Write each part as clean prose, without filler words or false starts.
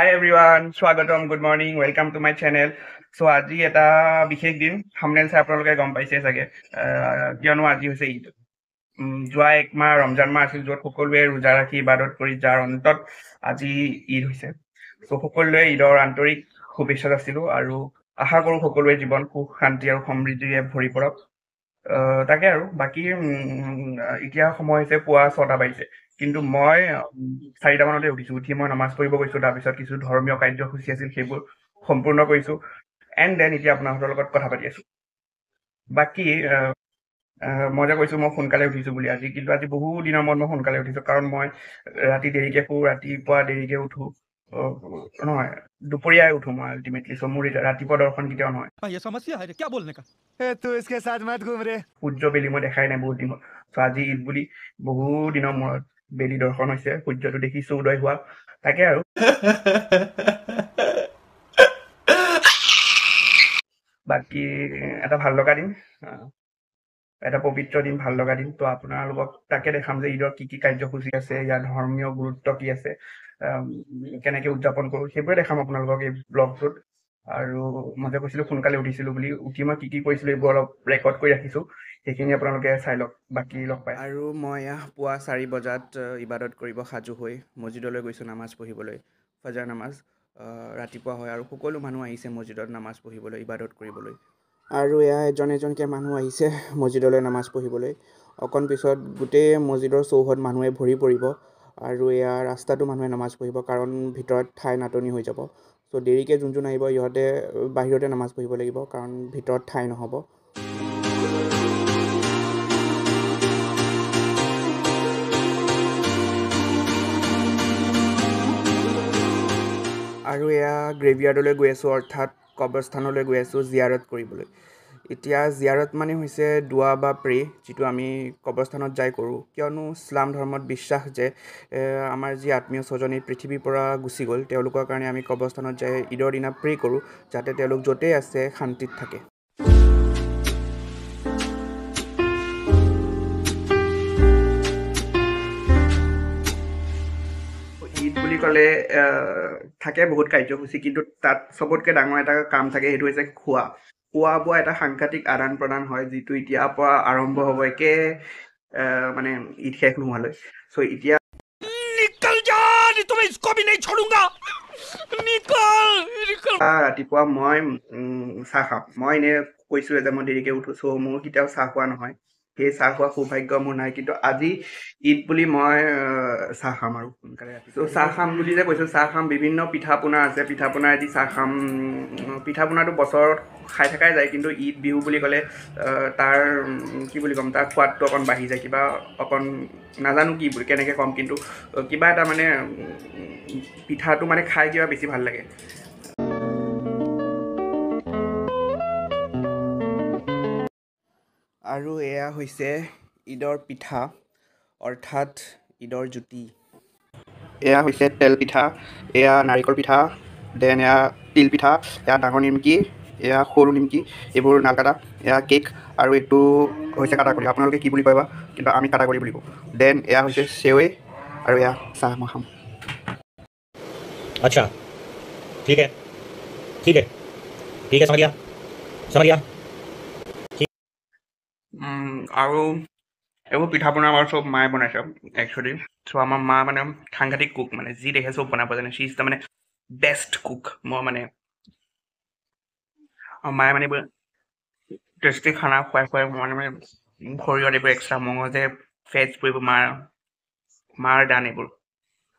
Hi everyone, স্বাগতম, good morning, welcome to my channel. So' আজি এটা বিশেষ দিন, থাম্বনেইল চাই আপোনালোকে গম পাইছে চাগে, কিয়নো আজি হৈছে ঈদ। যোৱা এক মাহ ৰমজান মাহ আছিল, য'ত সকলোৱে ৰোজা ৰাখি ইবাদত কৰি যাৰ অন্তত আজি ঈদ হৈছে। চ' সকলোৱে ঈদৰ আন্তৰিক শুভেচ্ছা যাচিলোঁ আৰু আশা কৰোঁ সকলোৱে জীৱন সুখ শান্তি আৰু সমৃদ্ধিৰে ভৰি পৰক। তাকে আৰু বাকী এতিয়া সময় হৈছে পুৱা 6টা বাজিছে, কিন্তু মই 4টামানতে উঠিছোঁ। উঠি মই নামাজ পঢ়িব গৈছোঁ, তাৰপিছত কিছু ধৰ্মীয় কাৰ্যসূচী আছিল সেইবোৰ সম্পূৰ্ণ কৰিছোঁ, এণ্ড দেন এতিয়া আপোনাহঁতৰ লগত কথা পাতি আছোঁ। বাকী মই যে কৈছোঁ মই সোনকালে উঠিছোঁ বুলি আজি, কিন্তু আজি বহু দিনৰ মূৰত মই সোনকালে উঠিছোঁ, কাৰণ মই ৰাতি দেৰিকৈ শুওঁ, ৰাতিপুৱা দেৰিকৈ উঠোঁ। নহয়, দুপৰীয়াই উঠোঁ মই আল্টিমেটলি। চ' মোৰ ৰাতিপুৱা দৰ্শন কেতিয়াও নহয়। ये समस्या है क्या बोलने का तू इसके साथ मत घूम रे। সূৰ্য বেলি মই দেখাই নাই বহুত দিন হ'ল। চ' আজি ঈদ বুলি বহু দিনৰ মূৰত বেলি দৰ্শন হৈছে, সূৰ্যটো দেখিছোঁ উদয় হোৱা। তাকে আৰু বাকী এটা ভাল লগা দিন, এটা পবিত্ৰ দিন, ভাল লগা দিন। তো আপোনালোকক তাকে দেখাম যে ঈদৰ কি কি কাৰ্যসূচী আছে, ইয়াৰ ধৰ্মীয় গুৰুত্ব কি আছে, কেনেকৈ উদযাপন কৰোঁ, সেইবোৰে দেখাম আপোনালোকক এই ব্লগটোত। আৰু মই যে কৈছিলোঁ সোনকালে উঠিছিলোঁ বুলি, উঠি মই কি কি কৰিছিলোঁ এইবোৰ অলপ ৰেকৰ্ড কৰি ৰাখিছোঁ, সেইখিনি আপোনালোকে চাই লওক, বাকী লগ পায়। আৰু মই পুৱা 4 বজাত ইবাদত কৰিব সাজু হৈ মছজিদলৈ গৈছোঁ নামাজ পঢ়িবলৈ, ফজাৰ নামাজ ৰাতিপুৱা হয় আৰু সকলো মানুহ আহিছে মছজিদত নামাজ পঢ়িবলৈ, ইবাদত কৰিবলৈ। আৰু এয়া এজন এজনকৈ মানুহ আহিছে মছজিদলৈ নামাজ পঢ়িবলৈ। অকণ পিছত গোটেই মছজিদৰ চৌহদ মানুহে ভৰি পৰিব আৰু এয়া ৰাস্তাটো মানুহে নামাজ পঢ়িব, কাৰণ ভিতৰত ঠাই নাটনি হৈ যাব। চ' দেৰিকৈ যোন আহিব ইহঁতে বাহিৰতে নামাজ পঢ়িব লাগিব, কাৰণ ভিতৰত ঠাই নহ'ব। আৰু এয়া গ্ৰেভয়াৰ্ডলৈ গৈ আছোঁ, অৰ্থাৎ কবৰস্থানলৈ গৈ আছোঁ জিয়াৰত কৰিবলৈ। এতিয়া জিয়াৰত মানে হৈছে দোৱা বা প্ৰে, যিটো আমি কবৰস্থানত যাই কৰোঁ, কিয়নো ইছলাম ধৰ্মত বিশ্বাস যে আমাৰ যি আত্মীয় স্বজন এই পৃথিৱীৰ পৰা গুচি গ'ল, তেওঁলোকৰ কাৰণে আমি কবৰস্থানত যাই ঈদৰ দিনা প্ৰে কৰোঁ, যাতে তেওঁলোক য'তেই আছে শান্তিত থাকে। ঈদ বুলি ক'লে থাকে বহুত কাৰ্যসূচী, কিন্তু তাত চবতকৈ ডাঙৰ এটা কাম থাকে, সেইটো হৈছে খোৱা বোৱা এটা সাংঘাতিক আদান প্ৰদান হয়, যিটো এতিয়াৰ পৰা আৰম্ভ হ'ব একে মানে ঈদ শেষ নোহোৱালৈ। চ' এতিয়া निकल जा तुम्हें इसको भी नहीं छोड़ूंगा निकल ৰাতিপুৱা মই চাহ খাম। মই এনেই কৈছোঁৱে যে মই দেৰিকৈ উঠোঁ, চ' মোৰ কেতিয়াও চাহ খোৱা নহয়, সেই চাহ খোৱা সৌভাগ্য মোৰ নাই, কিন্তু আজি ঈদ বুলি মই চাহ খাম আৰু সোনকালে ৰাতি। চ' চাহ খাম বুলি যে কৈছোঁ, চাহ খাম, বিভিন্ন পিঠা পনা আছে, পিঠা পনায়েদি চাহ খাম। পিঠা পনাটো বছৰত খাই থকাই যায়, কিন্তু ঈদ বিহু বুলি ক'লে তাৰ কি বুলি ক'ম, তাৰ সোৱাদটো অকণ বাঢ়ি যায়, কিবা অকণ নাজানো কি বুলি কেনেকৈ ক'ম, কিন্তু কিবা এটা মানে পিঠাটো মানে খাই কিবা বেছি ভাল লাগে। আৰু এয়া হৈছে ঈদৰ পিঠা, অৰ্থাৎ ঈদৰ জুতি। এয়া হৈছে তেল পিঠা, এয়া নাৰিকল পিঠা, দেন এয়া তিল পিঠা, এয়া ডাঙৰ নিমকি, এয়া সৰু নিমকি, এইবোৰ নালকাটা, এয়া কেক, আৰু এইটো হৈছে কাটাকলি। আপোনালোকে কি বুলি কয় বা, কিন্তু আমি কাটাকলি বুলি কওঁ। দেন এয়া হৈছে চেৱৈ, আৰু এয়া চাহ মই খাম। अच्छा ठीक है ठीक है ठीक है समझ गया আৰু এইবোৰ পিঠা পনা আমাৰ চব মায়ে বনাইছে একচুৱেলি। চ' আমাৰ মা মানে সাংঘাতিক কুক, মানে যি দেখে চব বনাব জানে, চি ইজ দ্য মানে বেষ্ট কুক। মই মানে মায়ে মানে এইবোৰ টেষ্টি খানা খুৱাই মানে শৰীৰত এইবোৰ এক্সট্ৰা মঙহে ফেটছবোৰ, এইবোৰ মাৰ দান এইবোৰ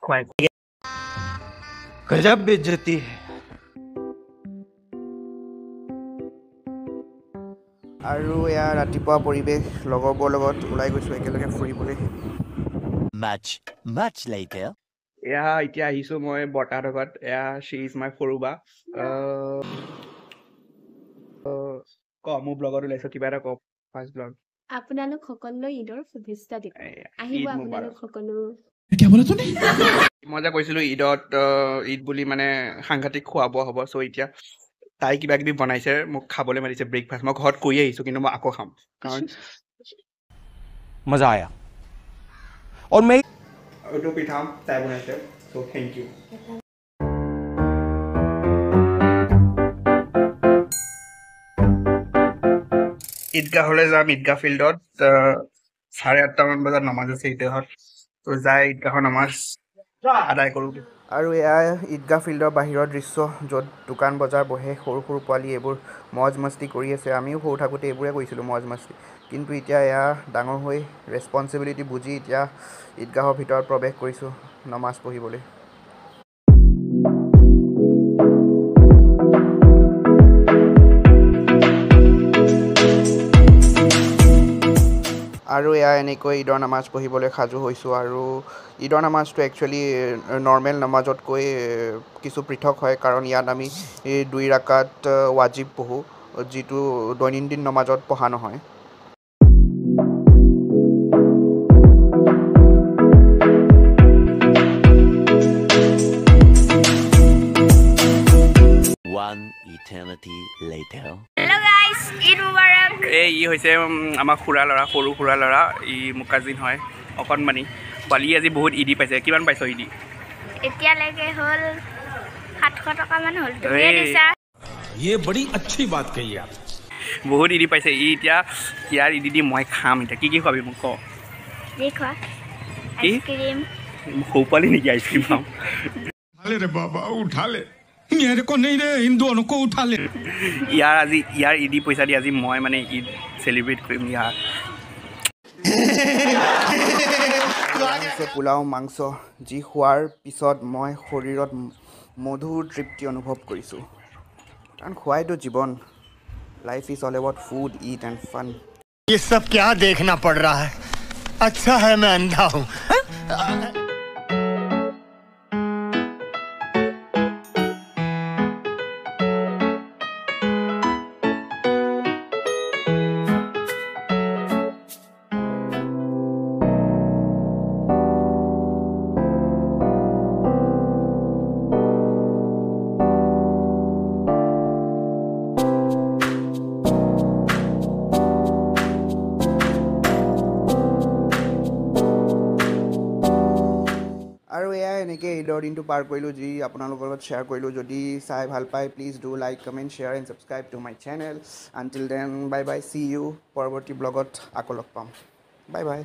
খুৱাই। गजब बेइज्जती है। আৰু এয়া ৰাতিপুৱা পৰিৱেশ, লগৰবোৰৰ লগত ওলাই গৈছোঁ একেলগে ফুৰিবলৈ। Much later. এয়া এতিয়া আহিছোঁ মই বৰ্তাৰ লগত। এয়া শ্বি ইজ মাই সৰু বা। মোৰ ব্লগত ওলাইছোঁ, কিবা এটা কওক, ফাৰ্ষ্ট ব্লগ। আপোনালোক সকলোলৈ ঈদৰ শুভেচ্ছা দিম। আহিব ঈদ আপোনালোক সকলো। মই যে কৈছিলোঁ ঈদত ঈদ বুলি মানে সাংঘাতিক খোৱা বোৱা হ'ব। চ' এতিয়া তাই কিবা কিবি বনাইছে, মোক খাবলৈ মাতিছে ব্ৰেকফাষ্ট। মই ঘৰত কৰি আহিছোঁ, কিন্তু মই আকৌ খাম, কাৰণ मजा आया और मैं এইটো পিঠা তাই বনাইছে। চ' থেংক ইউ। ঈদগাহলৈ যাম ঈদগাহ ফিল্ডত 8:30মান বজাত নামাজ আছে ঈদগাহত তো যাই ঈদগাহৰ নামাজ আদায় কৰোঁ আৰু এয়া ঈদগাহ ফিল্ডৰ বাহিৰৰ দৃশ্য য'ত দোকান বজাৰ বহে সৰু সৰু পোৱালি এইবোৰ মজ মস্তি কৰি আছে আমিও সৰু থাকোঁতে এইবোৰে কৰিছিলোঁ মজ মস্তি কিন্তু এতিয়া এয়া ডাঙৰ হৈ ৰেছপনচিবিলিটি বুজি এতিয়া ঈদগাহৰ ভিতৰত প্ৰৱেশ কৰিছোঁ নমাজ পঢ়িবলৈ আৰু এয়া এনেকৈ ঈদৰ নামাজ পঢ়িবলৈ সাজু হৈছোঁ আৰু ঈদৰ নামাজটো একচুৱেলি নৰ্মেল নামাজতকৈ কিছু পৃথক হয় কাৰণ ইয়াত আমি 2 ৰাকাত ৱাজিব পঢ়োঁ যিটো দৈনন্দিন নামাজত পঢ়া নহয় One eternity later. Hello guys, Eid Mubarak. এই হৈছে আমাৰ খুৰা ল'ৰা সৰু খুৰা ল'ৰা ই মুকাজিন হয় অকণমানি পোৱালি আজি বহুত ঈদি পাইছে কিমান পাইছ ঈদি এতিয়ালৈকে হ'ল 700 টকা মান হ'ল তুমি এই। দিছা ये बड़ी अच्छी बात कही आप বহুত ঈদি পাইছে ই এতিয়া ইয়াৰ ঈদি দি মই খাম এতিয়া কি খোৱাবি মোক ক যি খোৱা কি? আইচক্ৰীম সৰু পোৱালি নেকি আইচক্ৰীম খাম उठा ले रे बाबा उठा ले मेरे को नहीं रे इन दोनों को उठा ले ইয়াৰ ঈদি পইচা দি আজি মই মানে ঈদ চেলিব্ৰেট কৰিম ইয়াৰ পোলাও মাংস যি খোৱাৰ পিছত মই শৰীৰত মধুৰ তৃপ্তি অনুভৱ কৰিছোঁ কাৰণ খোৱাইতো জীৱন life is all about food eat and fun ये सब क्या देखना पड़ रहा है अच्छा है मैं अंधा हूँ আৰু এয়া এনেকৈ ঈদৰ দিনটো পাৰ কৰিলোঁ যি আপোনালোকৰ লগত শ্বেয়াৰ কৰিলোঁ যদি চাই ভাল পায় please do like comment share and subscribe to my channel until then bye bye see you পৰৱৰ্তী ব্লগত আকৌ লগ পাম বাই বাই